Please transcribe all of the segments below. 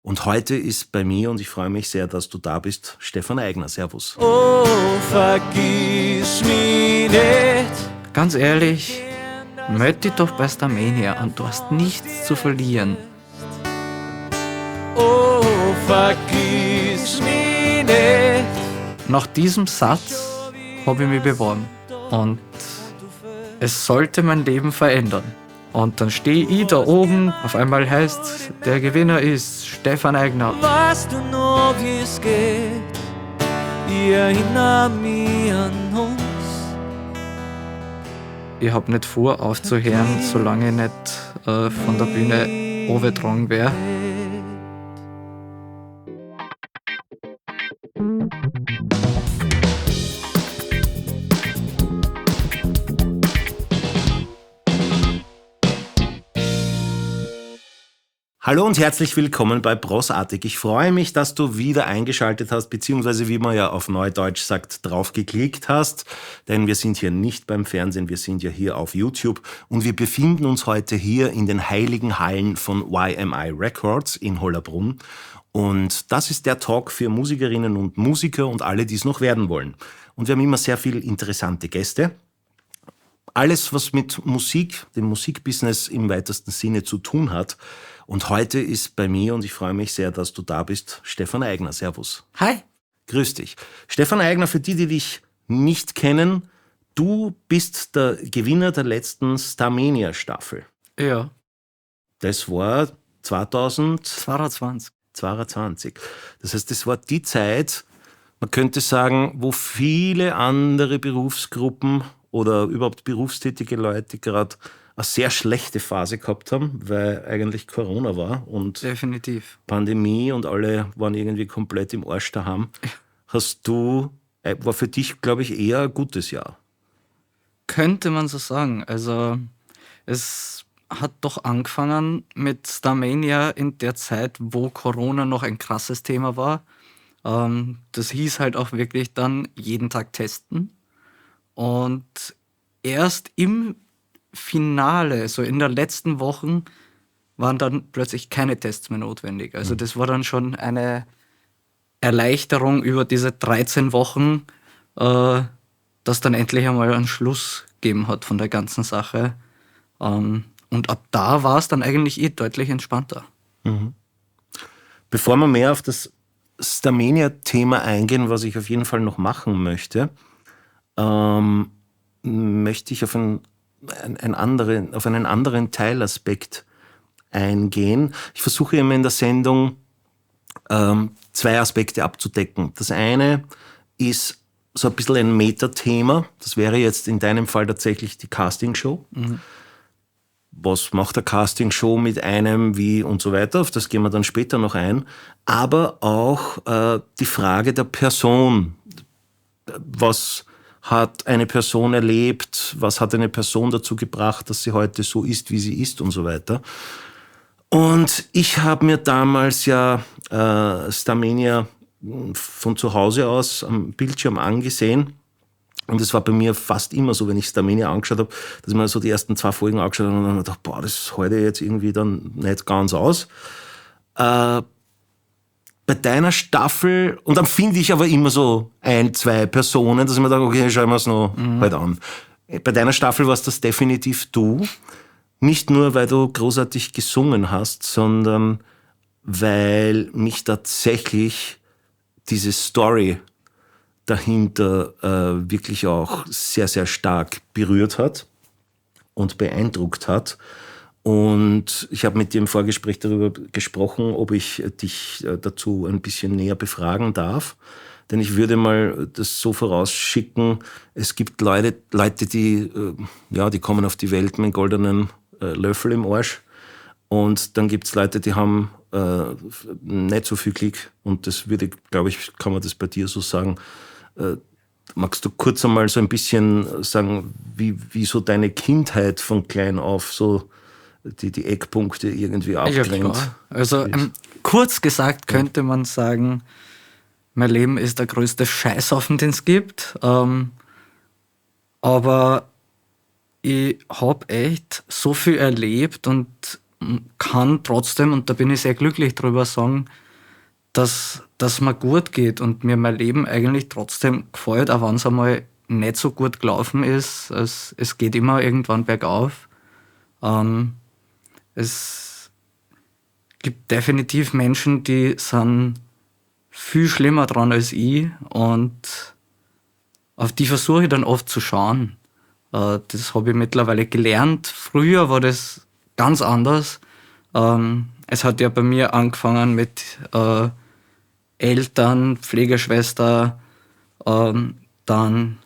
Und heute ist bei mir, und ich freue mich sehr, dass du da bist, Stefan Eigner. Servus. Oh, vergiss mich nicht. Ganz ehrlich, meld dich doch bei Starmania und du hast nichts zu verlieren. Oh, vergiss mich nicht. Nach diesem Satz habe ich mich beworben und es sollte mein Leben verändern. Und dann stehe ich da oben, auf einmal heißt, der Gewinner ist Stefan Eigner. Weißt du noch, wie es geht? Ich erinnere mich an uns. Ich habe nicht vor, aufzuhören, solange ich nicht von der Bühne runtergetragen wäre. Hallo und herzlich willkommen bei Brossartig. Ich freue mich, dass du wieder eingeschaltet hast, beziehungsweise wie man ja auf Neudeutsch sagt, drauf geklickt hast. Denn wir sind hier nicht beim Fernsehen, wir sind ja hier auf YouTube. Und wir befinden uns heute hier in den heiligen Hallen von YMI Records in Hollabrunn. Und das ist der Talk für Musikerinnen und Musiker und alle, die es noch werden wollen. Und wir haben immer sehr viele interessante Gäste. Alles, was mit Musik, dem Musikbusiness im weitesten Sinne zu tun hat. Und heute ist bei mir, und ich freue mich sehr, dass du da bist, Stefan Eigner. Servus. Hi. Grüß dich. Stefan Eigner, für die dich nicht kennen, du bist der Gewinner der letzten Starmania-Staffel. Ja, Das war 2022. 22. Das heißt, das war die Zeit, man könnte sagen, wo viele andere Berufsgruppen oder überhaupt berufstätige Leute gerade eine sehr schlechte Phase gehabt haben, weil eigentlich Corona war und Definitiv. Pandemie und alle waren irgendwie komplett im Arsch daheim. War für dich, glaube ich, eher ein gutes Jahr. Könnte man so sagen. Also es hat doch angefangen mit Starmania in der Zeit, wo Corona noch ein krasses Thema war. Das hieß halt auch wirklich dann jeden Tag testen. Und erst im Finale, so in der letzten Woche, waren dann plötzlich keine Tests mehr notwendig. Also das war dann schon eine Erleichterung über diese 13 Wochen, dass dann endlich einmal einen Schluss gegeben hat von der ganzen Sache. Und ab da war es dann eigentlich deutlich entspannter. Bevor wir mehr auf das Starmania-Thema eingehen, was ich auf jeden Fall noch machen möchte, möchte ich auf einen anderen Teilaspekt eingehen. Ich versuche immer in der Sendung zwei Aspekte abzudecken. Das eine ist so ein bisschen ein Metathema. Das wäre jetzt in deinem Fall tatsächlich die Castingshow. Was macht der Castingshow mit einem, wie und so weiter. Auf das gehen wir dann später noch ein. Aber auch die Frage der Person. Was hat eine Person erlebt? Was hat eine Person dazu gebracht, dass sie heute so ist, wie sie ist und so weiter. Und ich habe mir damals ja Starmania von zu Hause aus am Bildschirm angesehen. Und es war bei mir fast immer so, wenn ich Starmania angeschaut habe, dass ich mir so die ersten 2 Folgen angeschaut habe und dann gedacht, boah, das halte ich jetzt irgendwie dann nicht ganz aus. Bei deiner Staffel, und dann finde ich aber immer so 1, 2 Personen, dass ich mir denke, okay, schauen wir es noch halt an. Bei deiner Staffel warst das definitiv du. Nicht nur, weil du großartig gesungen hast, sondern weil mich tatsächlich diese Story dahinter wirklich auch sehr, sehr stark berührt hat und beeindruckt hat. Und ich habe mit dir im Vorgespräch darüber gesprochen, ob ich dich dazu ein bisschen näher befragen darf. Denn ich würde mal das so vorausschicken, es gibt Leute, die kommen auf die Welt mit einem goldenen Löffel im Arsch. Und dann gibt es Leute, die haben nicht so viel Glück. Und das glaube ich, kann man das bei dir so sagen. Magst du kurz einmal so ein bisschen sagen, wie so deine Kindheit von klein auf so die Eckpunkte irgendwie abtrennt? Ja, also kurz gesagt könnte man sagen, mein Leben ist der größte Scheißhaufen, den es gibt. Aber ich habe echt so viel erlebt und kann trotzdem, und da bin ich sehr glücklich drüber, sagen, dass mir gut geht und mir mein Leben eigentlich trotzdem gefällt, auch wenn es einmal nicht so gut gelaufen ist. Es geht immer irgendwann bergauf. Es gibt definitiv Menschen, die sind viel schlimmer dran als ich, und auf die versuche ich dann oft zu schauen. Das habe ich mittlerweile gelernt. Früher war das ganz anders. Es hat ja bei mir angefangen mit Eltern, Pflegeschwester, dann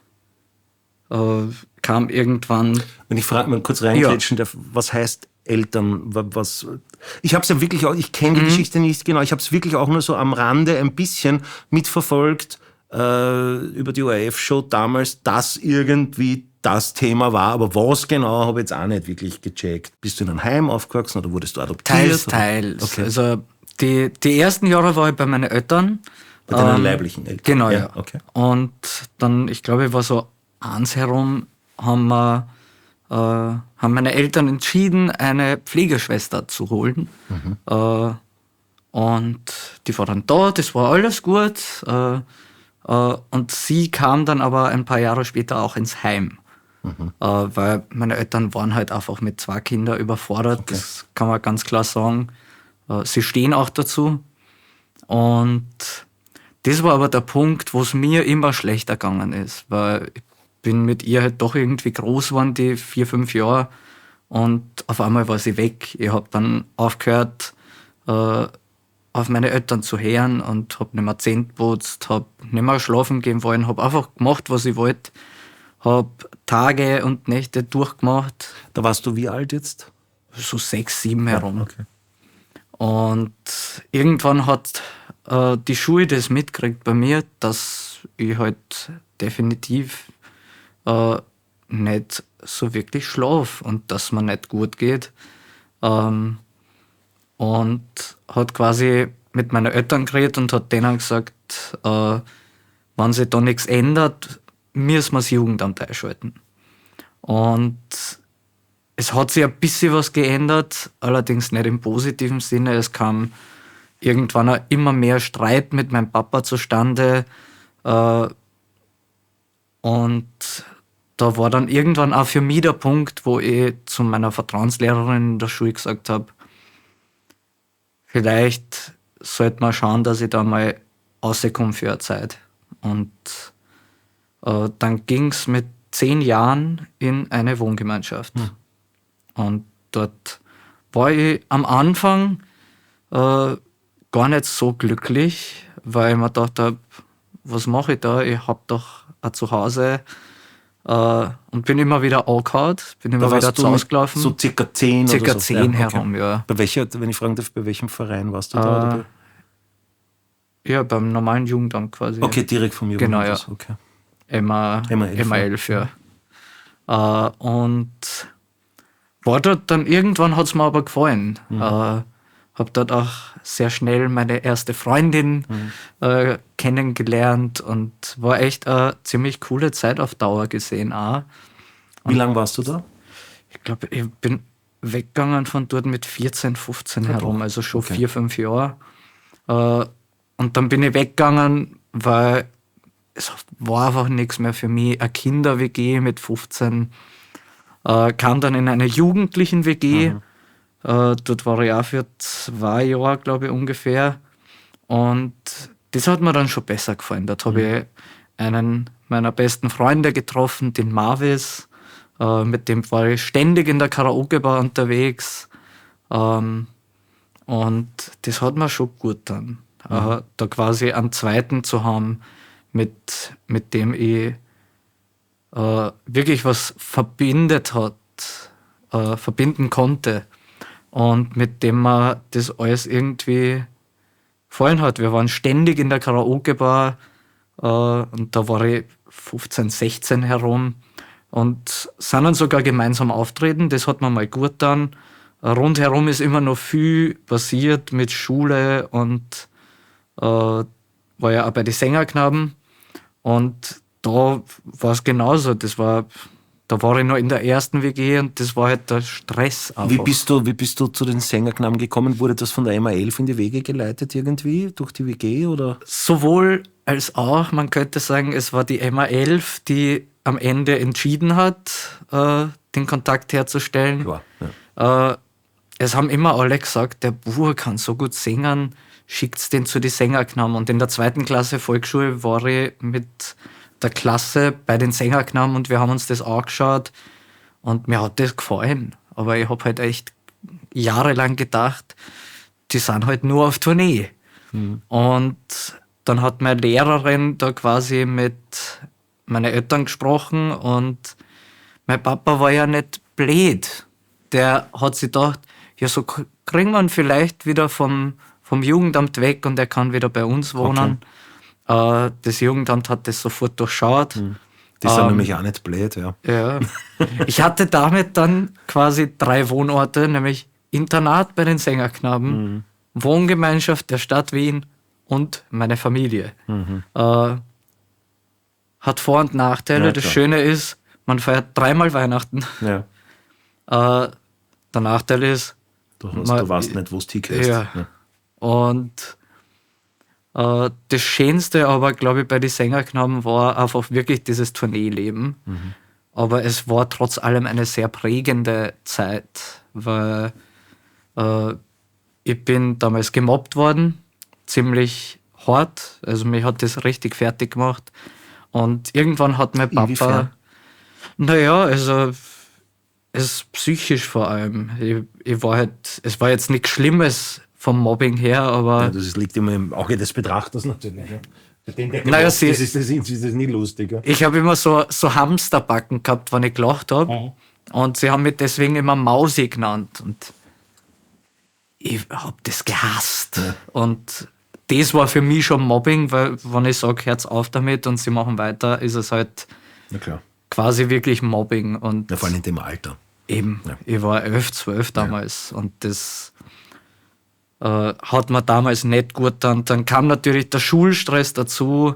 kam irgendwann... Wenn ich frage mal kurz reingrätschen darf, was heißt Eltern? Was? Ich habe es ja wirklich auch, ich kenne die Geschichte nicht genau, ich habe es wirklich auch nur so am Rande ein bisschen mitverfolgt über die ORF-Show damals, dass irgendwie das Thema war, aber was genau, habe ich jetzt auch nicht wirklich gecheckt. Bist du in einem Heim aufgewachsen oder wurdest du adoptiert? Teils. Okay. Also die ersten Jahre war ich bei meinen Eltern. Bei deinen leiblichen Eltern? Genau, ja. Okay. Und dann, ich glaube, ich war so 1 herum, haben meine Eltern entschieden, eine Pflegeschwester zu holen. Und die war dann da, das war alles gut. Und sie kam dann aber ein paar Jahre später auch ins Heim. Weil meine Eltern waren halt einfach mit 2 Kindern überfordert, okay. Das kann man ganz klar sagen. Sie stehen auch dazu. Und das war aber der Punkt, wo es mir immer schlechter gegangen ist, weil ich bin mit ihr halt doch irgendwie groß geworden, die 4, 5 Jahre, und auf einmal war sie weg. Ich habe dann aufgehört, auf meine Eltern zu hören und habe nicht mehr Zähne geputzt, habe nicht mehr schlafen gehen wollen, habe einfach gemacht, was ich wollte, habe Tage und Nächte durchgemacht. Da warst du wie alt jetzt? So 6, 7 herum. Ja, okay. Und irgendwann hat die Schule das mitgekriegt bei mir, dass ich halt definitiv nicht so wirklich schlafe und dass mir nicht gut geht. Und hat quasi mit meinen Eltern geredet und hat denen gesagt, wenn sich da nichts ändert, müssen wir das Jugendamt einschalten. Und es hat sich ein bisschen was geändert, allerdings nicht im positiven Sinne. Es kam irgendwann auch immer mehr Streit mit meinem Papa zustande. Und da war dann irgendwann auch für mich der Punkt, wo ich zu meiner Vertrauenslehrerin in der Schule gesagt habe, vielleicht sollte man schauen, dass ich da mal rauskomme für eine Zeit. Und dann ging es mit 10 Jahren in eine Wohngemeinschaft. Und dort war ich am Anfang gar nicht so glücklich, weil ich mir gedacht habe, was mache ich da? Ich habe doch ein Zuhause, und bin immer wieder angehauen, bin immer wieder zu Hause gelaufen. So circa 10 circa oder so? 10 herum, ja. Bei welcher, wenn ich fragen darf, bei welchem Verein warst du da? Oder? Ja, beim normalen Jugendamt quasi. Okay, direkt vom Jugendamt. Genau, ja. Okay. Emma 11, ja. Und war dort dann, irgendwann hat es mir aber gefallen. Habe dort auch sehr schnell meine erste Freundin kennengelernt und war echt eine ziemlich coole Zeit auf Dauer gesehen auch. Wie lange warst du da? Ich glaube, ich bin weggegangen von dort mit 14, 15 herum, also schon 4, 5 Jahre. Und dann bin ich weggegangen, weil es war einfach nichts mehr für mich. Eine Kinder-WG mit 15, kam dann in eine Jugendlichen-WG. Dort war ich auch für 2 Jahre, glaube ich, ungefähr. Und das hat mir dann schon besser gefallen. Dort habe ich einen meiner besten Freunde getroffen, den Marvis. Mit dem war ich ständig in der Karaoke-Bar unterwegs. Und das hat mir schon gut dann. Da quasi einen zweiten zu haben, mit dem ich wirklich was verbinden konnte. Und mit dem mir das alles irgendwie gefallen hat. Wir waren ständig in der Karaoke-Bar und da war ich 15, 16 herum und sind dann sogar gemeinsam auftreten. Das hat mir mal gut getan. Rundherum ist immer noch viel passiert mit Schule und war ja auch bei den Sängerknaben. Und da war es genauso. Da Da war ich noch in der ersten WG und das war halt der Stress einfach. Wie bist du zu den Sängerknaben gekommen? Wurde das von der MA11 in die Wege geleitet irgendwie? Durch die WG oder? Sowohl als auch, man könnte sagen, es war die MA11, die am Ende entschieden hat, den Kontakt herzustellen. Klar, ja. Es haben immer alle gesagt, der Bub kann so gut singen, schickt's den zu die Sängerknaben. Und in der 2. Klasse Volksschule war ich mit der Klasse bei den Sängerknaben und wir haben uns das angeschaut und mir hat das gefallen. Aber ich habe halt echt jahrelang gedacht, die sind halt nur auf Tournee. Und dann hat meine Lehrerin da quasi mit meinen Eltern gesprochen und mein Papa war ja nicht blöd. Der hat sich gedacht, ja, so kriegen wir ihn vielleicht wieder vom Jugendamt weg und er kann wieder bei uns wohnen. Das Jugendamt hat das sofort durchschaut. Die sind nämlich auch nicht blöd, ja. Ja. Ich hatte damit dann quasi 3 Wohnorte, nämlich Internat bei den Sängerknaben, Wohngemeinschaft der Stadt Wien und meine Familie. Hat Vor- und Nachteile. Ja, das klar. Schöne ist, man feiert 3-mal Weihnachten. Ja. Der Nachteil ist, Du weißt nicht, wo es hingehst. Ja. Und das Schönste aber, glaube ich, bei den Sängerknaben war einfach wirklich dieses Tourneeleben. Aber es war trotz allem eine sehr prägende Zeit, weil ich bin damals gemobbt worden, ziemlich hart. Also mich hat das richtig fertig gemacht. Und irgendwann hat mein Papa... Inwiefern? Naja, also es ist psychisch vor allem. Ich war halt, es war jetzt nichts Schlimmes vom Mobbing her, aber Ja, das liegt immer im Auge des Betrachters natürlich. Ja. Für den, der Naja, gemobbt ist, ist das nie lustig. Ja. ich habe immer so Hamsterbacken gehabt, wenn ich gelacht habe. Und sie haben mich deswegen immer Mausi genannt. Und ich habe das gehasst. Und das war für mich schon Mobbing, weil wenn ich sage, Herz auf damit und sie machen weiter, ist es halt Na klar. quasi wirklich Mobbing. Und Ja, vor allem in dem Alter. eben, Ja. ich war 11, 12 damals und das hat mir damals nicht gut getan. Dann kam natürlich der Schulstress dazu,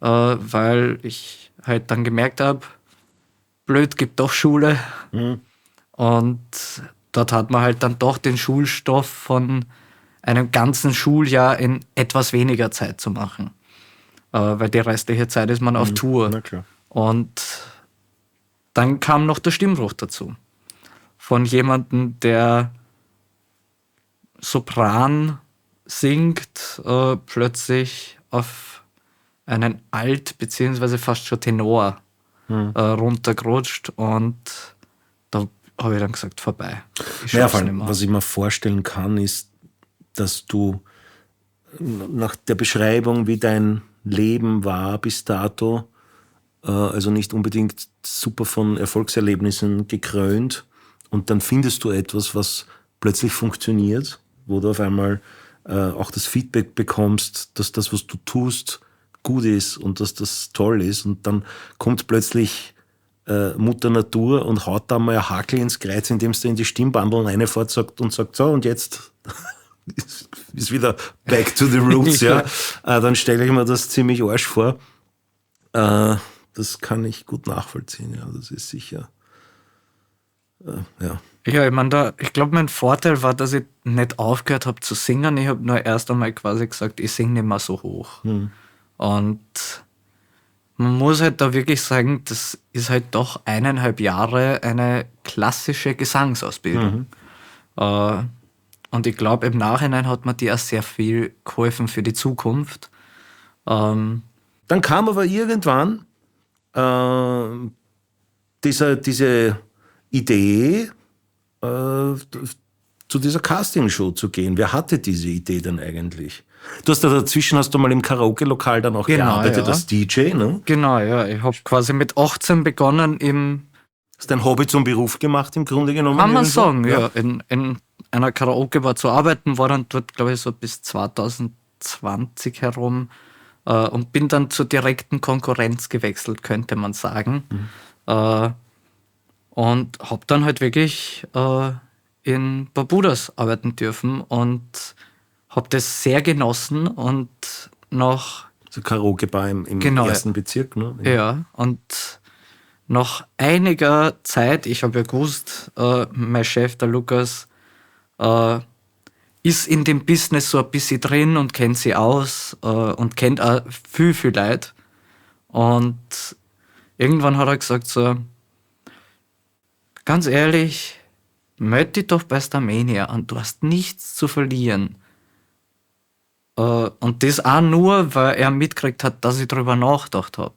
weil ich halt dann gemerkt habe, blöd, gibt doch Schule. Und dort hat man halt dann doch den Schulstoff von einem ganzen Schuljahr in etwas weniger Zeit zu machen. Weil die restliche Zeit ist man auf Tour. Na klar. Und dann kam noch der Stimmbruch dazu. Von jemandem, der Sopran singt, plötzlich auf einen Alt- bzw. fast schon Tenor runtergerutscht. Und da habe ich dann gesagt, vorbei. Ich Ja, schaff's vor nicht allem, mehr. was ich mir vorstellen kann, ist, dass du nach der Beschreibung, wie dein Leben war bis dato, also nicht unbedingt super von Erfolgserlebnissen gekrönt, und dann findest du etwas, was plötzlich funktioniert, wo du auf einmal auch das Feedback bekommst, dass das, was du tust, gut ist und dass das toll ist, und dann kommt plötzlich Mutter Natur und haut da mal ein Hakel ins Kreuz, indem du in die Stimmbandeln reinfährt und sagt, so, und jetzt ist wieder back to the roots, ja. Dann stelle ich mir das ziemlich arsch vor. Das kann ich gut nachvollziehen, ja, das ist sicher, ja. Ja, ich meine, ich glaube, mein Vorteil war, dass ich nicht aufgehört habe zu singen. Ich habe nur erst einmal quasi gesagt, ich singe nicht mehr so hoch. Und man muss halt da wirklich sagen, das ist halt doch 1,5 Jahre eine klassische Gesangsausbildung. Und ich glaube, im Nachhinein hat mir die auch sehr viel geholfen für die Zukunft. Dann kam aber irgendwann diese Idee, zu dieser Castingshow zu gehen. Wer hatte diese Idee denn eigentlich? Du hast hast du mal im Karaoke-Lokal dann auch Genau, gearbeitet ja. als DJ, ne? Genau, ja. Ich habe quasi mit 18 begonnen Hast dein Hobby zum Beruf gemacht, im Grunde genommen? kann man irgendwo? sagen, ja. In einer Karaoke-Bar zu arbeiten, war dann dort, glaube ich, so bis 2020 herum und bin dann zur direkten Konkurrenz gewechselt, könnte man sagen. Und habe dann halt wirklich in Barbudas arbeiten dürfen und habe das sehr genossen und nach So Karaoke-Bar im Genau, ersten Bezirk, ne? ja, und nach einiger Zeit, ich habe ja gewusst, mein Chef, der Lukas, ist in dem Business so ein bisschen drin und kennt sie aus und kennt auch viel Leute. Und irgendwann hat er gesagt so, ganz ehrlich, melde dich doch bei Starmania an, du hast nichts zu verlieren. Und das auch nur, weil er mitgekriegt hat, dass ich darüber nachgedacht habe.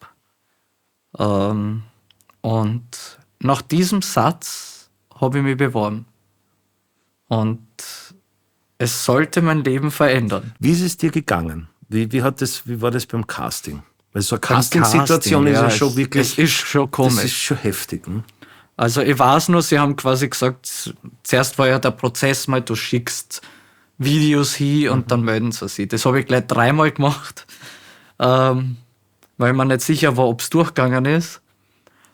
Und nach diesem Satz habe ich mich beworben. Und es sollte mein Leben verändern. Wie ist es dir gegangen? Wie war das beim Casting? Weil so eine Beim Casting-Situation Casting, ist ja ja, schon wirklich. es ist schon komisch. Das ist schon heftig. Ne? Also ich weiß nur, sie haben quasi gesagt, zuerst war ja der Prozess mal, du schickst Videos hin und dann melden sie sich. Das habe ich gleich 3-mal gemacht, weil ich mir nicht sicher war, ob es durchgegangen ist.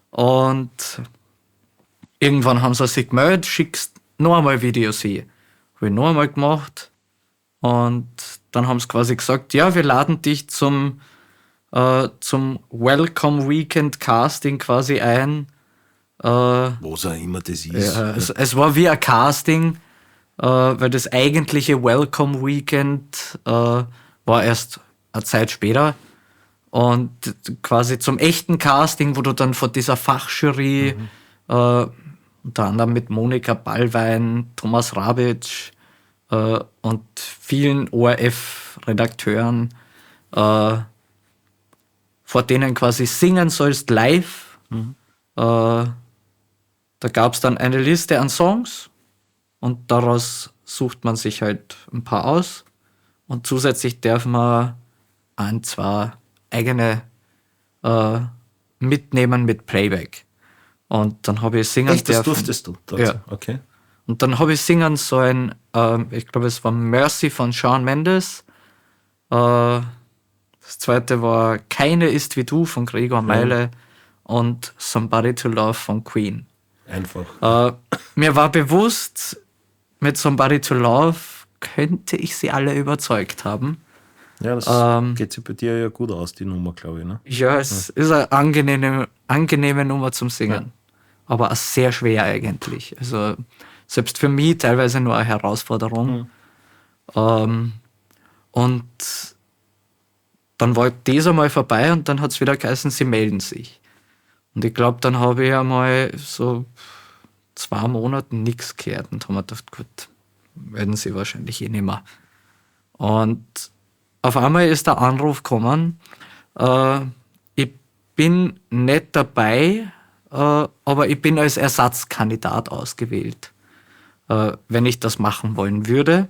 Und irgendwann haben sie sich gemeldet, schickst noch einmal Videos hin. Habe ich noch einmal gemacht und dann haben sie quasi gesagt, ja, wir laden dich zum Welcome Weekend Casting quasi ein. Was auch immer das ist. Ja, es war wie ein Casting, weil das eigentliche Welcome Weekend war erst eine Zeit später. Und quasi zum echten Casting, wo du dann vor dieser Fachjury, unter anderem mit Monika Ballwein, Thomas Rabitsch und vielen ORF-Redakteuren, vor denen quasi singen sollst live. Da gab es dann eine Liste an Songs und daraus sucht man sich halt ein paar aus. Und zusätzlich darf man 1, 2 eigene mitnehmen mit Playback. Und dann habe ich singen Echt, das dürfen. durftest du? Ja. Okay. Und dann habe ich singen sollen, ich glaube, es war Mercy von Shawn Mendes. Das zweite war Keine ist wie du von Gregor Meile und Somebody to Love von Queen. Einfach. Mir war bewusst, mit Somebody to Love könnte ich sie alle überzeugt haben. Ja, das geht sich bei dir ja gut aus, die Nummer, glaube ich. Ne? Ja, es ist eine angenehme Nummer zum Singen. Aber auch sehr schwer eigentlich. Also selbst für mich teilweise nur eine Herausforderung. Und dann war das einmal vorbei und dann hat es wieder geheißen, sie melden sich. Und ich glaube, dann habe ich einmal so 2 Monate nichts gehört und habe mir gedacht, gut, melden sie wahrscheinlich eh nicht mehr. Und auf einmal ist der Anruf gekommen, ich bin nicht dabei, aber ich bin als Ersatzkandidat ausgewählt, wenn ich das machen wollen würde.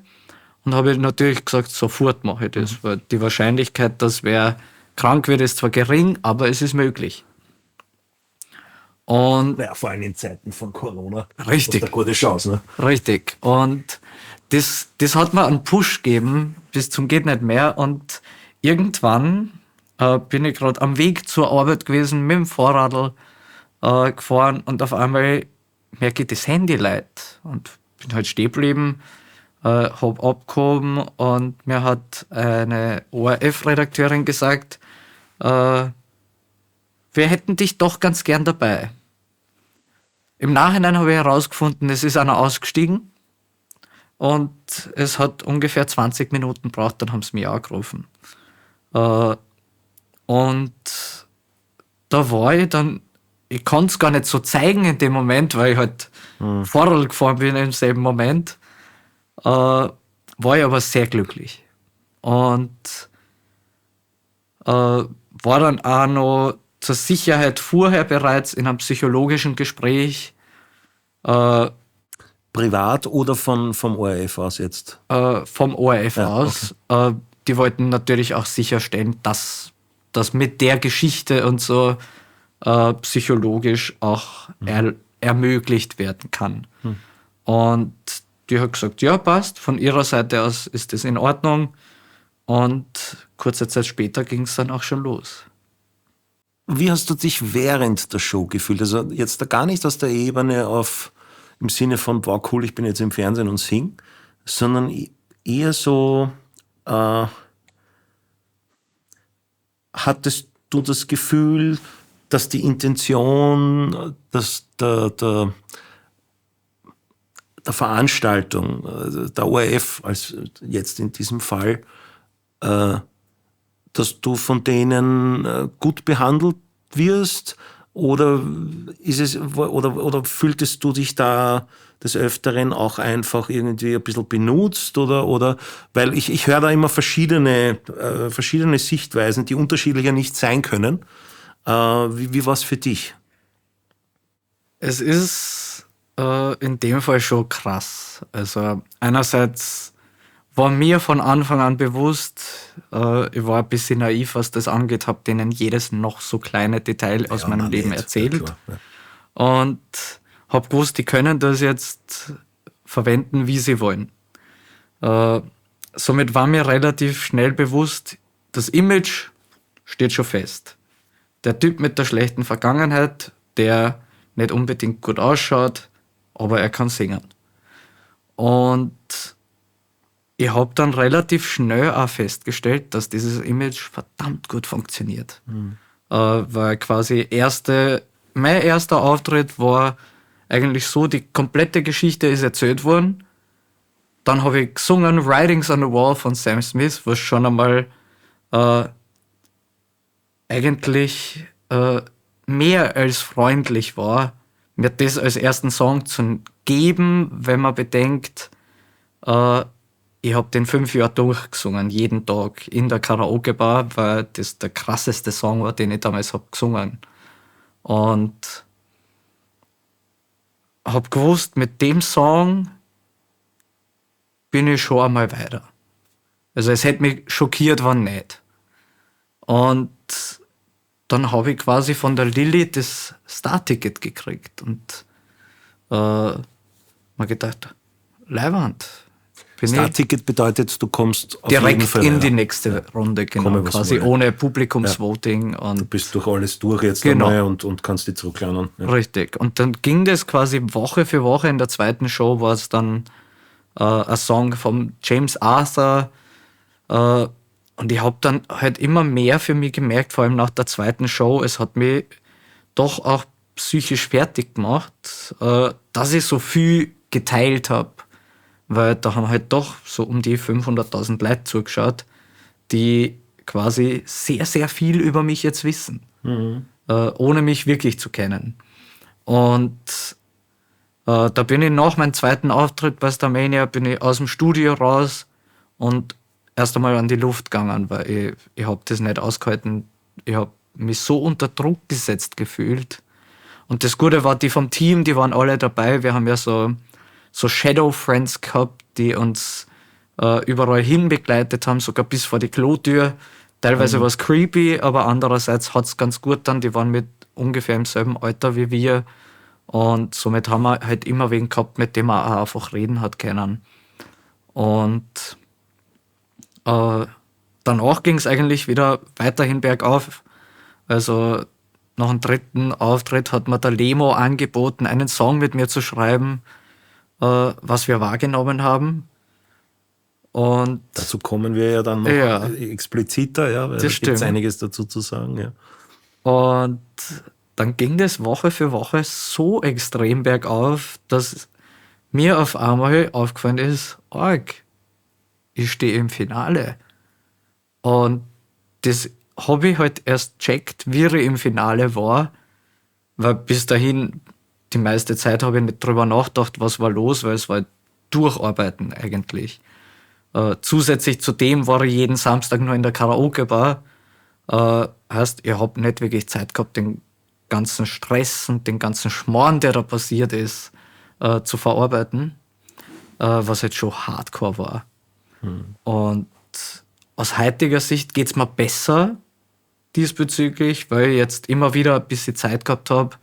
Und habe natürlich gesagt, sofort mache ich das, weil die Wahrscheinlichkeit, dass wer krank wird, ist zwar gering, aber es ist möglich. Und Ja, vor allem in Zeiten von Corona. Richtig. Das ist eine gute Chance. Ne? Richtig. Und das hat mir einen Push gegeben, bis zum geht nicht mehr. Und irgendwann bin ich gerade am Weg zur Arbeit gewesen, mit dem Fahrradl gefahren und auf einmal merke ich das Handy leid und bin halt stehen geblieben, habe abgehoben und mir hat eine ORF-Redakteurin gesagt, wir hätten dich doch ganz gern dabei. Im Nachhinein habe ich herausgefunden, es ist einer ausgestiegen und es hat ungefähr 20 Minuten gebraucht, dann haben sie mich angerufen. Und da war ich dann, ich konnte es gar nicht so zeigen in dem Moment, weil ich halt Fahrrad gefahren bin im selben Moment, war ich aber sehr glücklich. Und war dann auch noch zur Sicherheit vorher bereits in einem psychologischen Gespräch. Privat oder vom ORF aus jetzt? Vom ORF Ja, aus. Die wollten natürlich auch sicherstellen, dass das mit der Geschichte und so psychologisch auch ermöglicht werden kann. Und die hat gesagt, ja, passt, von ihrer Seite aus ist das in Ordnung. Und kurze Zeit später ging es dann auch schon los. Wie hast du dich während der Show gefühlt? Also jetzt da gar nicht aus der Ebene im Sinne von, wow, cool, ich bin jetzt im Fernsehen und sing, sondern eher so, hattest du das Gefühl, dass die Intention, dass der Veranstaltung, der ORF, als jetzt in diesem Fall, dass du von denen gut behandelt wirst, oder fühltest du dich da des Öfteren auch einfach irgendwie ein bisschen benutzt, oder weil ich höre da immer verschiedene Sichtweisen, die unterschiedlicher nicht sein können. Wie war es für dich? Es ist in dem Fall schon krass. Also einerseits war mir von Anfang an bewusst, ich war ein bisschen naiv, was das angeht, habe denen jedes noch so kleine Detail aus meinem Leben erzählt. Ja, klar, und habe gewusst, die können das jetzt verwenden, wie sie wollen. Somit war mir relativ schnell bewusst, das Image steht schon fest. Der Typ mit der schlechten Vergangenheit, der nicht unbedingt gut ausschaut, aber er kann singen. Und ich habe dann relativ schnell auch festgestellt, dass dieses Image verdammt gut funktioniert. Weil quasi mein erster Auftritt war eigentlich so, die komplette Geschichte ist erzählt worden. Dann habe ich gesungen Writings on the Wall von Sam Smith, was schon einmal eigentlich mehr als freundlich war, mir das als ersten Song zu geben, wenn man bedenkt, ich habe den 5 Jahre durchgesungen, jeden Tag in der Karaoke-Bar, weil das der krasseste Song war, den ich damals habe gesungen. Und habe gewusst, mit dem Song bin ich schon einmal weiter. Also es hätte mich schockiert, wenn nicht. Und dann habe ich quasi von der Lilly das Startticket gekriegt und mir gedacht, Leiwand. Startticket bedeutet, du kommst auf jeden direkt Fall in die weiter. nächste Runde, genau, Komme, was quasi wolle. ohne Publikumsvoting. Du Und bist durch alles durch jetzt Genau. einmal und kannst dich zurücklernen. Ja. richtig. Und dann ging das quasi Woche für Woche. In der zweiten Show war es dann ein Song von James Arthur. Und ich habe dann halt immer mehr für mich gemerkt, vor allem nach der zweiten Show, es hat mich doch auch psychisch fertig gemacht, dass ich so viel geteilt habe. Weil da haben halt doch so um die 500.000 Leute zugeschaut, die quasi sehr, sehr viel über mich jetzt wissen, ohne mich wirklich zu kennen. Und da bin ich nach meinem zweiten Auftritt bei Starmania bin ich aus dem Studio raus und erst einmal an die Luft gegangen, weil ich habe das nicht ausgehalten. Ich habe mich so unter Druck gesetzt gefühlt. Und das Gute war, die vom Team, die waren alle dabei. Wir haben ja so Shadow Friends gehabt, die uns überall hin begleitet haben, sogar bis vor die Klotür. Teilweise war es creepy, aber andererseits hat es ganz gut dann. Die waren mit ungefähr im selben Alter wie wir. Und somit haben wir halt immer wen gehabt, mit dem man auch einfach reden hat können. Und danach ging es eigentlich wieder weiterhin bergauf. Also nach dem dritten Auftritt hat mir der Lemo angeboten, einen Song mit mir zu schreiben, was wir wahrgenommen haben. Und Dazu kommen wir ja dann noch Ja. expliziter, ja, weil Das da gibt es stimmt. einiges dazu zu sagen. Ja. Und dann ging das Woche für Woche so extrem bergauf, dass mir auf einmal aufgefallen ist, ich stehe im Finale. Und das habe ich halt erst checkt, wie ich im Finale war, weil bis dahin die meiste Zeit habe ich nicht drüber nachgedacht, was war los, weil es war Durcharbeiten eigentlich. Zusätzlich zu dem war ich jeden Samstag nur in der Karaoke-Bar. Heißt, ich habe nicht wirklich Zeit gehabt, den ganzen Stress und den ganzen Schmarrn, der da passiert ist, zu verarbeiten, was jetzt schon hardcore war. Und aus heutiger Sicht geht es mir besser diesbezüglich, weil ich jetzt immer wieder ein bisschen Zeit gehabt habe.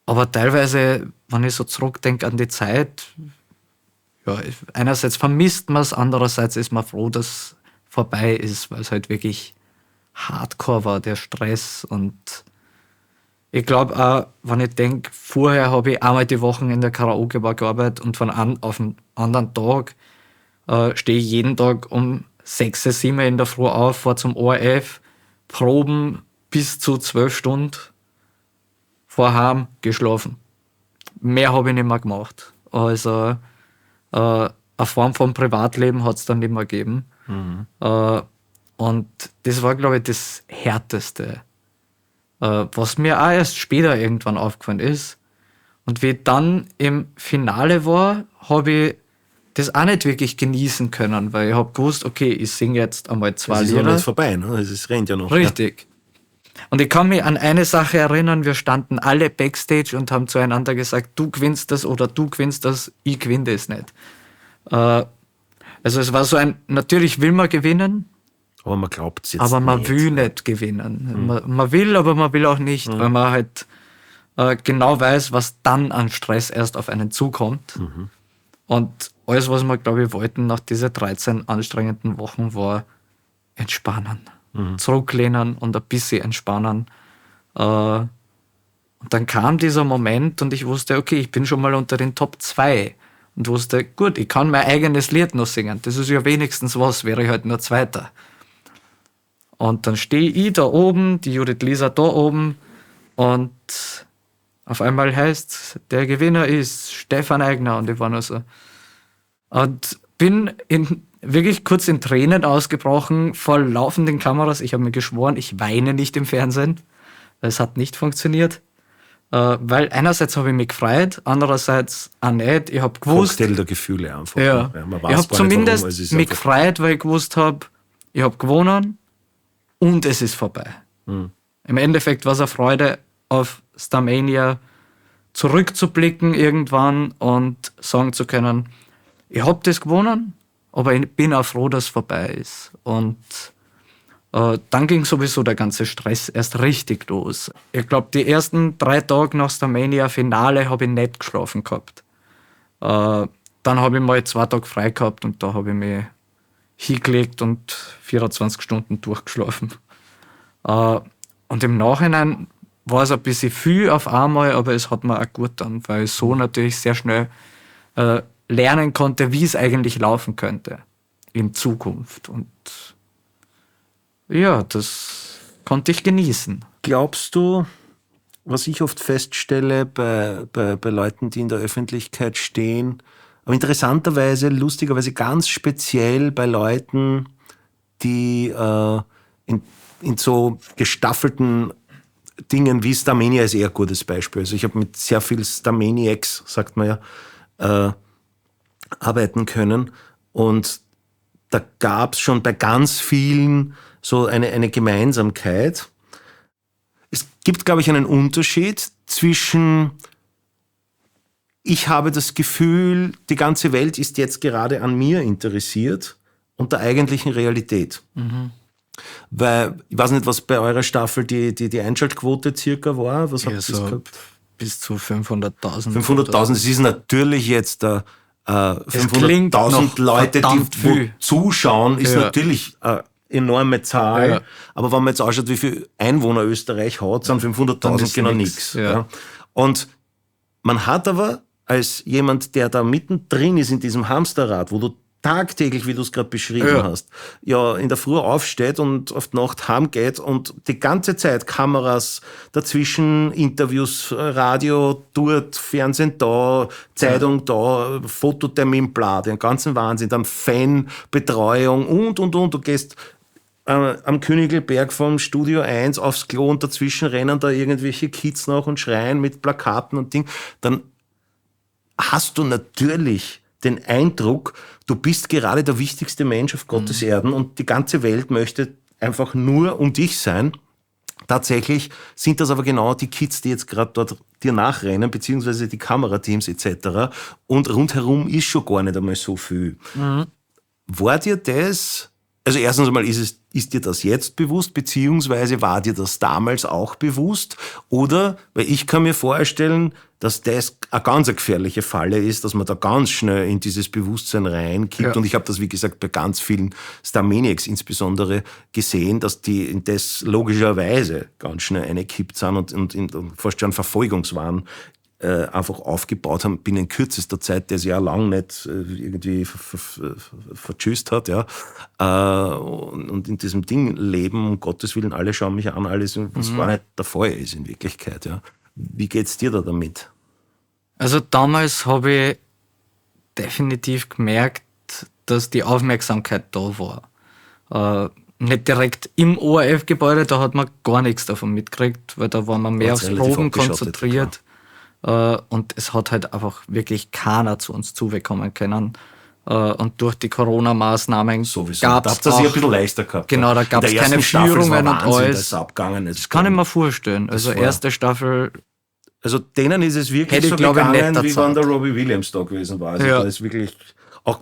Aber teilweise, wenn ich so zurückdenke an die Zeit, ja, einerseits vermisst man es, andererseits ist man froh, dass es vorbei ist, weil es halt wirklich hardcore war, der Stress. Und ich glaube auch, wenn ich denke, vorher habe ich einmal die Woche in der Karaoke-Bar gearbeitet und von auf den anderen Tag stehe ich jeden Tag um 6, 7 in der Früh auf, fahre zum ORF, Proben, bis zu 12 Stunden vorher geschlafen. Mehr habe ich nicht mehr gemacht. Also eine Form von Privatleben hat es dann nicht mehr gegeben. Und das war, glaube ich, das Härteste. Was mir auch erst später irgendwann aufgefallen ist. Und wie ich dann im Finale war, habe ich das auch nicht wirklich genießen können, weil ich habe gewusst, okay, ich singe jetzt einmal 2 Das ist Lieder. noch nicht vorbei, ne? Es rennt ja noch. Richtig. Und ich kann mich an eine Sache erinnern, wir standen alle Backstage und haben zueinander gesagt, du gewinnst das oder du gewinnst das, ich gewinne das nicht. Also es war so natürlich will man gewinnen, Aber man glaubt es jetzt aber man nicht. will nicht gewinnen. Man will, aber man will auch nicht, weil man halt genau weiß, was dann an Stress erst auf einen zukommt. Und alles, was wir, glaube ich, wollten nach diesen 13 anstrengenden Wochen, war entspannen. Zurücklehnen und ein bisschen entspannen. Und dann kam dieser Moment und ich wusste, okay, ich bin schon mal unter den Top 2. Und wusste, gut, ich kann mein eigenes Lied noch singen. Das ist ja wenigstens was, wäre ich halt nur Zweiter. Und dann stehe ich da oben, die Judith Lisa da oben und auf einmal heißt, der Gewinner ist Stefan Aigner. Und ich war nur so. Und bin wirklich kurz in Tränen ausgebrochen vor laufenden Kameras. Ich habe mir geschworen, ich weine nicht im Fernsehen. Es hat nicht funktioniert. Weil einerseits habe ich mich gefreut, andererseits auch nicht. Ich habe gewusst... Cocktail der Gefühle einfach. Ja. Man weiß Ich habe gar zumindest nicht, warum, es ist mich einfach- gefreut, weil ich gewusst habe, ich habe gewonnen und es ist vorbei. Im Endeffekt war es eine Freude, auf Starmania zurückzublicken irgendwann und sagen zu können, ich habe das gewonnen, aber ich bin auch froh, dass es vorbei ist. Und dann ging sowieso der ganze Stress erst richtig los. Ich glaube, die ersten 3 Tage nach Starmania-Finale habe ich nicht geschlafen gehabt. Dann habe ich mal 2 Tage frei gehabt und da habe ich mich hingelegt und 24 Stunden durchgeschlafen. Und im Nachhinein war es ein bisschen viel auf einmal, aber es hat mir auch gut getan, weil ich so natürlich sehr schnell lernen konnte, wie es eigentlich laufen könnte in Zukunft. Und ja, das konnte ich genießen. Glaubst du, was ich oft feststelle bei Leuten, die in der Öffentlichkeit stehen, aber interessanterweise, lustigerweise ganz speziell bei Leuten, die in so gestaffelten Dingen wie Starmania ist eher ein gutes Beispiel. Also ich habe mit sehr viel Starmaniacs, sagt man ja, arbeiten können. Und da gab es schon bei ganz vielen so eine Gemeinsamkeit. Es gibt, glaube ich, einen Unterschied zwischen ich habe das Gefühl, die ganze Welt ist jetzt gerade an mir interessiert und der eigentlichen Realität. Weil, ich weiß nicht, was bei eurer Staffel die Einschaltquote circa war. Was habt ihr so gehabt? bis zu 500.000. 500.000, das ist natürlich jetzt klingt 500.000 noch Leute, die verdammt wo viel. zuschauen, ist Ja. natürlich eine enorme Zahl. Ja. Aber wenn man jetzt anschaut, wie viele Einwohner Österreich hat, sind Dann 500.000 ist genau nix, nichts. ja. Und man hat aber als jemand, der da mittendrin ist in diesem Hamsterrad, wo du tagtäglich, wie du es gerade beschrieben hast, ja in der Früh aufsteht und auf die Nacht heimgeht und die ganze Zeit Kameras dazwischen, Interviews, Radio dort, Fernsehen da, Zeitung da, Fototerminblatt, den ganzen Wahnsinn, dann Fanbetreuung und. Du gehst am Königelberg vom Studio 1 aufs Klo und dazwischen rennen da irgendwelche Kids nach und schreien mit Plakaten und Ding. Dann hast du natürlich den Eindruck, du bist gerade der wichtigste Mensch auf Gottes Erden und die ganze Welt möchte einfach nur um dich sein. Tatsächlich sind das aber genau die Kids, die jetzt gerade dort dir nachrennen, beziehungsweise die Kamerateams etc. Und rundherum ist schon gar nicht einmal so viel. War dir das, also erstens einmal, ist dir das jetzt bewusst, beziehungsweise war dir das damals auch bewusst? Oder, weil ich kann mir vorstellen, dass das eine ganz gefährliche Falle ist, dass man da ganz schnell in dieses Bewusstsein reinkippt. Ja. Und ich habe das, wie gesagt, bei ganz vielen Starmaniacs insbesondere gesehen, dass die in das logischerweise ganz schnell reingekippt sind und fast schon Verfolgungswahn einfach aufgebaut haben binnen kürzester Zeit, der sich ja lang nicht irgendwie vertschüsst hat. Ja. Und in diesem Ding leben, um Gottes Willen, alle schauen mich an, alles, was gar nicht der Fall ist in Wirklichkeit. Ja. Wie geht's dir da damit? Also damals habe ich definitiv gemerkt, dass die Aufmerksamkeit da war. Nicht direkt im ORF-Gebäude, da hat man gar nichts davon mitgekriegt, weil da war man mehr aufs Proben konzentriert. Und es hat halt einfach wirklich keiner zu uns zubekommen können. Und durch die Corona-Maßnahmen gab es das ein bisschen leichter gehabt. Genau, da gab es keine Führungen und alles. Das kann ich mir vorstellen. Also erste Staffel. Also denen ist es wirklich so gegangen, wie wenn der Robbie Williams da gewesen war. Also da ist wirklich, auch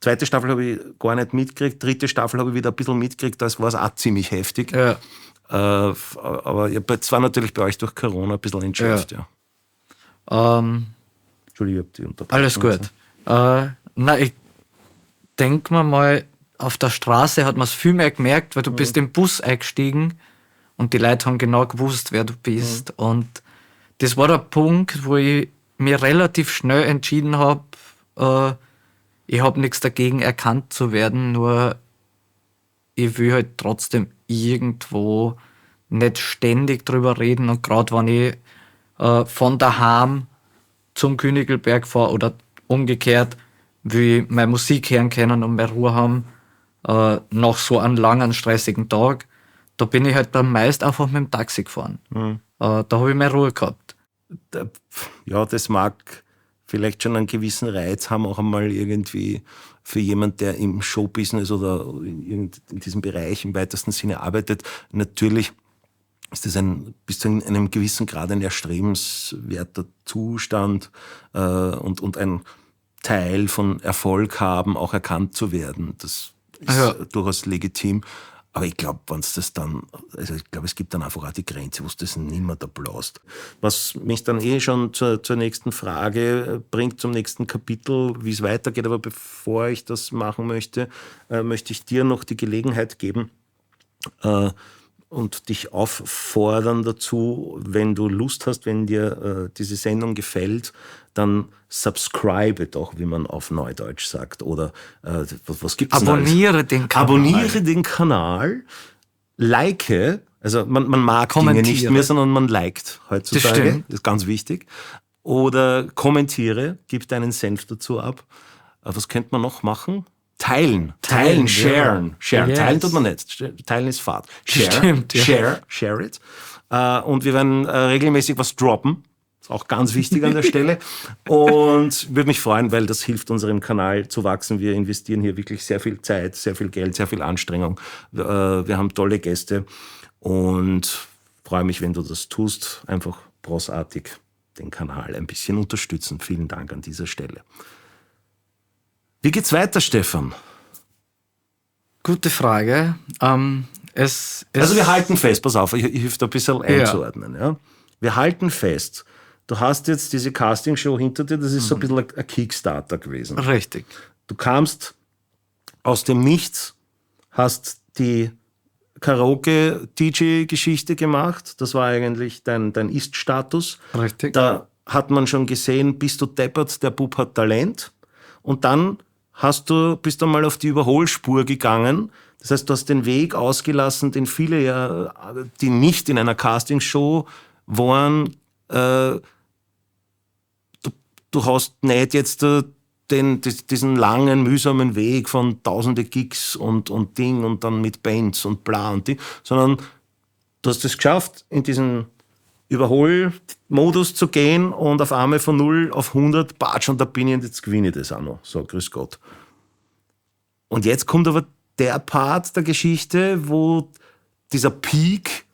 zweite Staffel habe ich gar nicht mitgekriegt, dritte Staffel habe ich wieder ein bisschen mitgekriegt, das war es auch ziemlich heftig. Ja. Aber es war natürlich bei euch durch Corona ein bisschen entschärft. Ja. Entschuldigung, ich habe die unterbrochen. Alles gut. Ich denke mir mal, auf der Straße hat man es viel mehr gemerkt, weil du bist im Bus eingestiegen und die Leute haben genau gewusst, wer du bist. Und das war der Punkt, wo ich mir relativ schnell entschieden habe, ich habe nichts dagegen, erkannt zu werden, nur ich will halt trotzdem irgendwo nicht ständig drüber reden. Und gerade wenn ich von daheim zum Königelberg fahre oder umgekehrt, will ich meine Musik hören können und mehr Ruhe haben, nach so einem langen, stressigen Tag, da bin ich halt dann meist einfach mit dem Taxi gefahren. Da habe ich mehr Ruhe gehabt. Ja, das mag vielleicht schon einen gewissen Reiz haben, auch einmal irgendwie für jemand, der im Showbusiness oder in diesem Bereich im weitesten Sinne arbeitet. Natürlich ist das bis zu einem gewissen Grad ein erstrebenswerter Zustand und ein Teil von Erfolg haben, auch erkannt zu werden. Das ist durchaus legitim. Aber ich glaube, es gibt dann einfach auch die Grenze, wo es das nimmer da blast. Was mich dann schon zur nächsten Frage bringt, zum nächsten Kapitel, wie es weitergeht. Aber bevor ich das machen möchte, möchte ich dir noch die Gelegenheit geben, und dich auffordern dazu, wenn du Lust hast, wenn dir diese Sendung gefällt, dann subscribe doch, wie man auf Neudeutsch sagt. Oder was gibt's denn? Abonniere den Kanal. Abonniere den Kanal, like, also man mag Dinge nicht mehr, sondern man liked heutzutage. Das ist ganz wichtig. Oder kommentiere, gib deinen Senf dazu ab. Was könnte man noch machen? Teilen, sharen. Yes. Teilen tut man nicht. Teilen ist Fahrt. Share it. Und wir werden regelmäßig was droppen. Ist auch ganz wichtig an der Stelle. Und würde mich freuen, weil das hilft unserem Kanal zu wachsen. Wir investieren hier wirklich sehr viel Zeit, sehr viel Geld, sehr viel Anstrengung. Wir haben tolle Gäste und freue mich, wenn du das tust. Einfach großartig den Kanal ein bisschen unterstützen. Vielen Dank an dieser Stelle. Wie geht's weiter, Stefan? Gute Frage. Also wir halten fest, pass auf, ich helfe da ein bisschen einzuordnen. Ja. Wir halten fest, du hast jetzt diese Castingshow hinter dir, das ist so ein bisschen ein Kickstarter gewesen. Richtig. Du kamst aus dem Nichts, hast die Karaoke-DJ-Geschichte gemacht, das war eigentlich dein Ist-Status. Richtig. Da hat man schon gesehen, bist du deppert, der Bub hat Talent. Und dann bist du mal auf die Überholspur gegangen. Das heißt, du hast den Weg ausgelassen, den viele die nicht in einer Castingshow waren. Du hast nicht jetzt diesen langen, mühsamen Weg von tausende Gigs und Ding und dann mit Bands und bla und Ding, sondern du hast es geschafft, in diesen Überholmodus zu gehen und auf einmal von 0 auf 100, batsch, und da bin ich und jetzt gewinne ich das auch noch. So, grüß Gott. Und jetzt kommt aber der Part der Geschichte, wo dieser Peak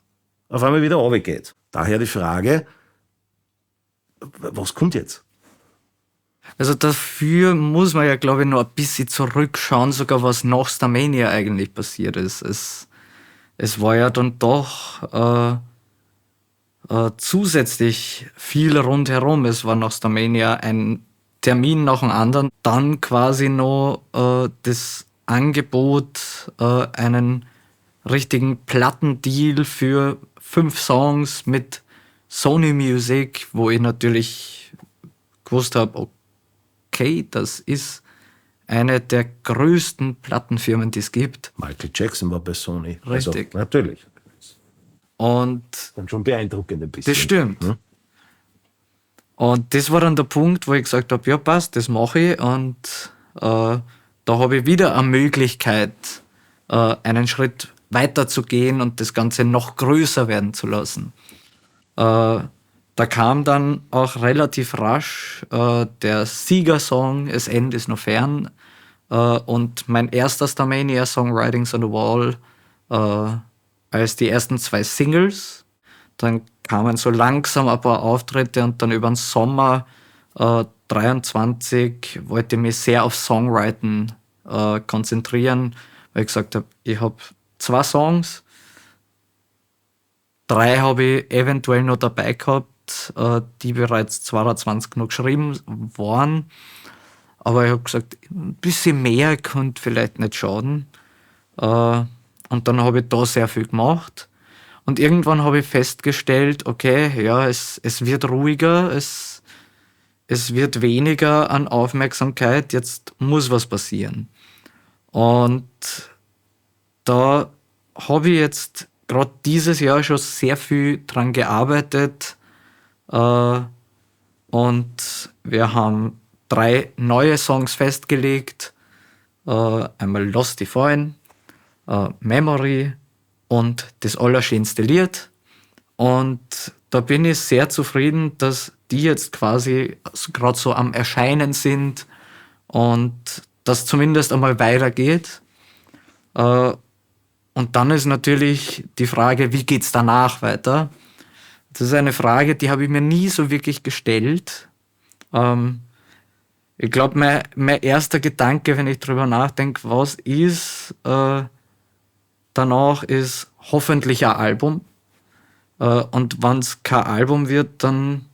auf einmal wieder runtergeht. Daher die Frage, was kommt jetzt? Also dafür muss man ja, glaube ich, noch ein bisschen zurückschauen, sogar was nach Starmania eigentlich passiert ist. Es war ja dann doch zusätzlich viel rundherum. Es war nach Starmania ein Termin nach dem anderen. Dann quasi noch das Angebot, einen richtigen Plattendeal für 5 Songs mit Sony Music, wo ich natürlich gewusst habe, okay, das ist eine der größten Plattenfirmen, die es gibt. Michael Jackson war bei Sony. Richtig. Also, natürlich. Und Dann schon beeindruckend ein bisschen. das stimmt. Ja? Und das war dann der Punkt, wo ich gesagt habe, ja passt, das mache ich. Und da habe ich wieder eine Möglichkeit, einen Schritt weiter zu gehen und das Ganze noch größer werden zu lassen. Da kam dann auch relativ rasch der Siegersong Es End ist noch fern und mein erster Starmania-Song Writings on the Wall als die ersten 2 Singles. Dann kamen so langsam ein paar Auftritte und dann über den Sommer 23 wollte ich mich sehr auf Songwriting konzentrieren, weil ich gesagt habe, ich habe 2 Songs, 3 habe ich eventuell noch dabei gehabt, die bereits 22 noch geschrieben waren. Aber ich habe gesagt, ein bisschen mehr könnte vielleicht nicht schaden. Und dann habe ich da sehr viel gemacht. Und irgendwann habe ich festgestellt, okay, ja, es wird ruhiger, es wird weniger an Aufmerksamkeit, jetzt muss was passieren. Und da habe ich jetzt gerade dieses Jahr schon sehr viel dran gearbeitet. Und wir haben 3 neue Songs festgelegt. Einmal Lost Divine, Memory und das allerschönste Lied. Und da bin ich sehr zufrieden, dass die jetzt quasi gerade so am Erscheinen sind und das zumindest einmal weitergeht. Und dann ist natürlich die Frage, wie geht's danach weiter? Das ist eine Frage, die habe ich mir nie so wirklich gestellt. Ich glaube, mein erster Gedanke, wenn ich drüber nachdenke, was ist danach, ist hoffentlich ein Album. Und wenn es kein Album wird, dann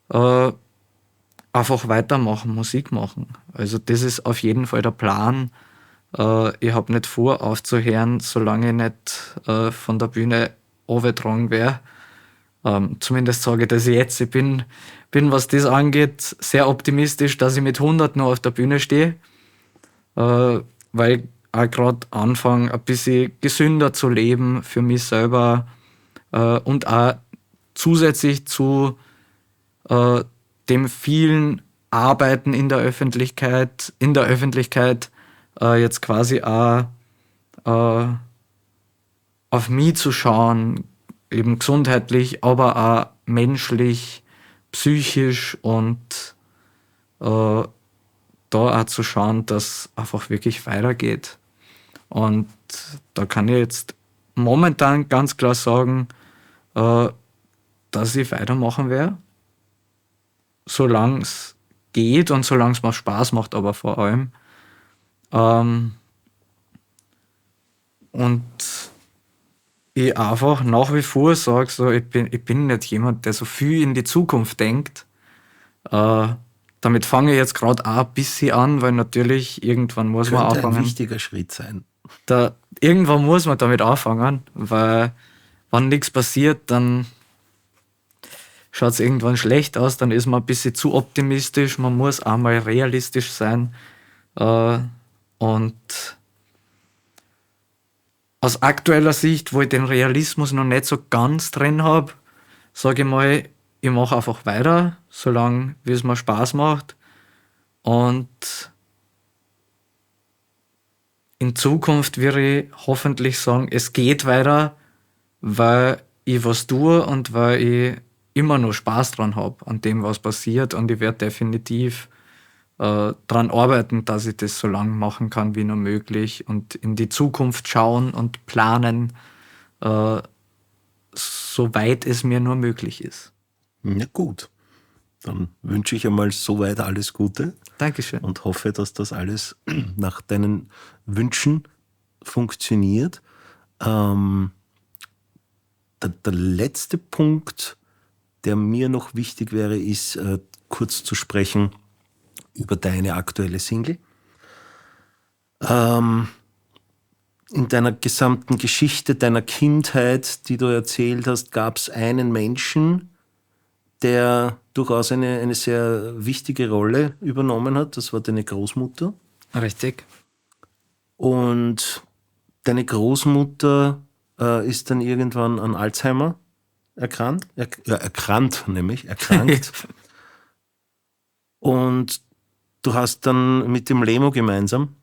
einfach weitermachen, Musik machen. Also das ist auf jeden Fall der Plan. Ich habe nicht vor, aufzuhören, solange ich nicht von der Bühne runtergetragen wäre. Zumindest sage ich das jetzt. Ich bin, was das angeht, sehr optimistisch, dass ich mit 100 noch auf der Bühne stehe, weil ich auch gerade anfange, ein bisschen gesünder zu leben für mich selber und auch zusätzlich zu dem vielen Arbeiten in der Öffentlichkeit jetzt quasi auch auf mich zu schauen, eben gesundheitlich, aber auch menschlich, psychisch und da auch zu schauen, dass einfach wirklich weitergeht. Und da kann ich jetzt momentan ganz klar sagen, dass ich weitermachen werde, solange es geht und solange es mir Spaß macht, aber vor allem. Und ich einfach nach wie vor sage, so, ich bin nicht jemand, der so viel in die Zukunft denkt. Damit fange ich jetzt gerade auch ein bisschen an, weil natürlich irgendwann muss man Könnte anfangen. ein wichtiger Schritt sein. Irgendwann muss man damit anfangen, weil wenn nichts passiert, dann schaut es irgendwann schlecht aus, dann ist man ein bisschen zu optimistisch, man muss auch mal realistisch sein. Und aus aktueller Sicht, wo ich den Realismus noch nicht so ganz drin habe, sage ich mal, ich mache einfach weiter, solange wie es mir Spaß macht. Und in Zukunft werde ich hoffentlich sagen, es geht weiter, weil ich was tue und weil ich immer noch Spaß dran habe, an dem, was passiert. Und ich werde definitiv daran arbeiten, dass ich das so lange machen kann wie nur möglich und in die Zukunft schauen und planen, soweit es mir nur möglich ist. Ja, gut. Dann wünsche ich einmal soweit alles Gute. Dankeschön. Und hoffe, dass das alles nach deinen Wünschen funktioniert. Der letzte Punkt, der mir noch wichtig wäre, ist kurz zu sprechen über deine aktuelle Single. in deiner gesamten Geschichte, deiner Kindheit, die du erzählt hast, gab es einen Menschen, der durchaus eine sehr wichtige Rolle übernommen hat. Das war deine Großmutter. Richtig. Und deine Großmutter ist dann irgendwann an Alzheimer erkrankt. Erkrankt. Und du hast dann mit dem Lemo gemeinsam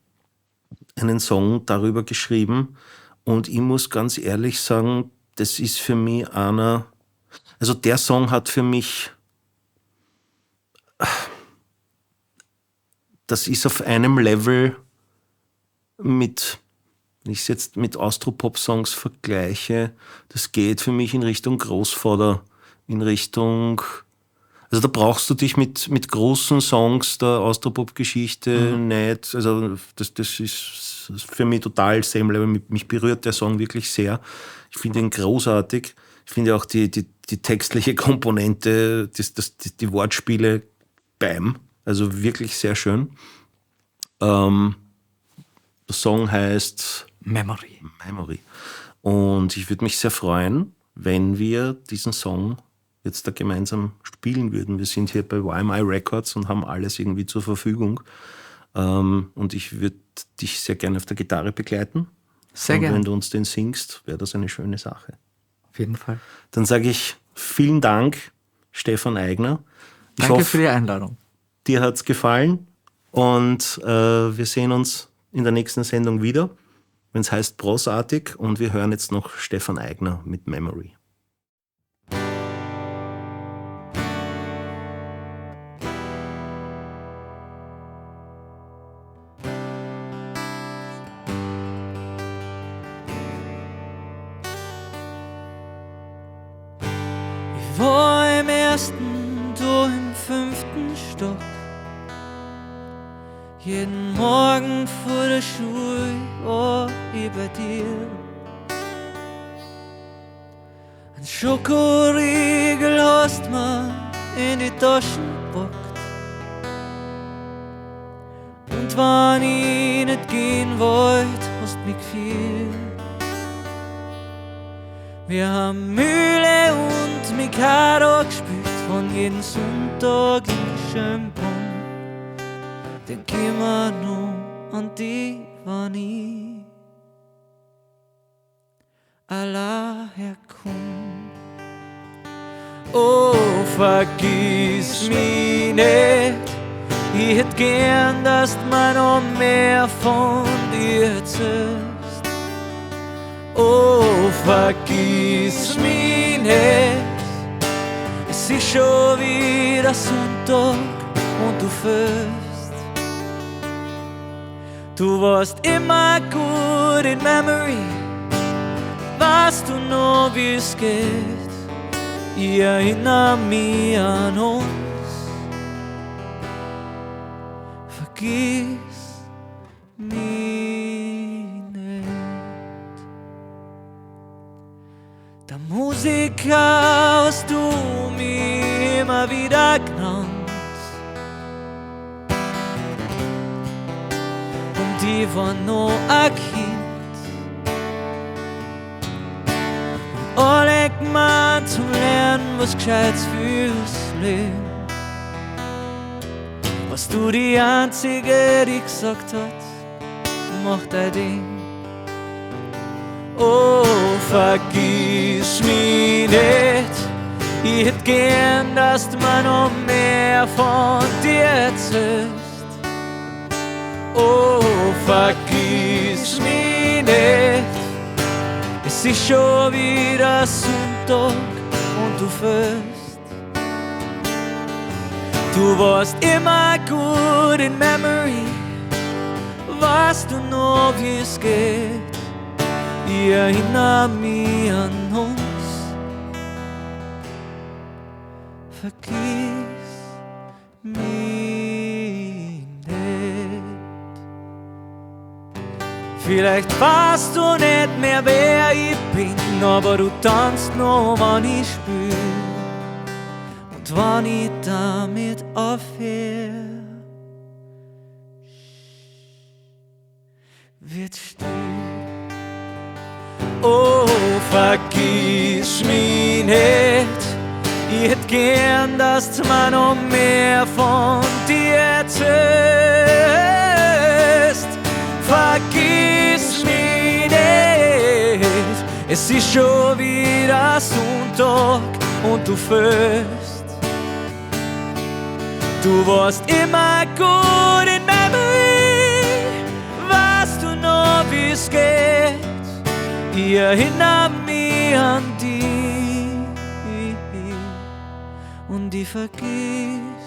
einen Song darüber geschrieben. Und ich muss ganz ehrlich sagen, das ist für mich also der Song hat für mich, das ist auf einem Level mit, wenn ich es jetzt mit Austropop-Songs vergleiche, das geht für mich in Richtung Großvater, in Richtung, also da brauchst du dich mit großen Songs der Austropop-Geschichte nicht, also das ist für mich total same Level, mich berührt der Song wirklich sehr. Ich finde ihn großartig. Ich finde auch die textliche Komponente, die Wortspiele, also wirklich sehr schön. Der Song heißt Memory. Und ich würde mich sehr freuen, wenn wir diesen Song jetzt da gemeinsam spielen würden. Wir sind hier bei YMI Records und haben alles irgendwie zur Verfügung. Und ich würde dich sehr gerne auf der Gitarre begleiten. Sehr gerne. Und wenn du uns den singst, wäre das eine schöne Sache. Auf jeden Fall. Dann sage ich vielen Dank, Stefan Aigner. Danke für die Einladung. Dir hat es gefallen und wir sehen uns in der nächsten Sendung wieder, wenn es heißt Prosartig, und wir hören jetzt noch Stefan Aigner mit Memory. Ich war im ersten, du im 5. Stock. Jeden Morgen vor der Schule war ich bei dir. Ein Schokoriegel hast mir in die Taschen gepackt. Und wenn ich nicht gehen wollt, hast mich gefühlt. Wir haben Mühle und Mikado gespielt, von jeden Sonntag in Schönbrunn. Denk immer nur an die, wann ich allein herkomm. Oh, vergiss mich nicht, ich hätt gern, dass du mir noch mehr von dir erzählst. Oh, vergiss mich nicht, es ist schon wieder Sonntag und du fehlst. Du warst immer gut in Memory, weißt du noch, wie es geht? Ich erinnere mich an uns. Vergiss mich nicht. Der Musiker hast du mich immer wieder genannt. Und ich war noch ein Kind. Und alle gemeint zum Lernen, was Gescheites fürs Leben. Warst du die Einzige, die gesagt hat, mach dein Ding. Oh, vergiss mich nicht, ich hätt gern, dass du mir noch mehr von dir erzählst. Oh, vergiss mich nicht, es ist schon wieder Sonntag und du fehlst. Du warst immer gut in Memory, weißt du noch, wie es geht? Ich erinnere mich an uns. Vergiss mich nicht. Vielleicht weißt du nicht mehr, wer ich bin, aber du tanzt noch, wann ich spür. Und wann ich damit aufhör, wird still. vergiss mich nicht. Ich hätt gern, dass du mir noch mehr von dir erzählst. Vergiss mich nicht, es ist schon wieder Sonntag und du fehlst. Du warst immer gut in Memory, weißt du noch, wie's geht? Ich erinnere mich an dich und ich vergiss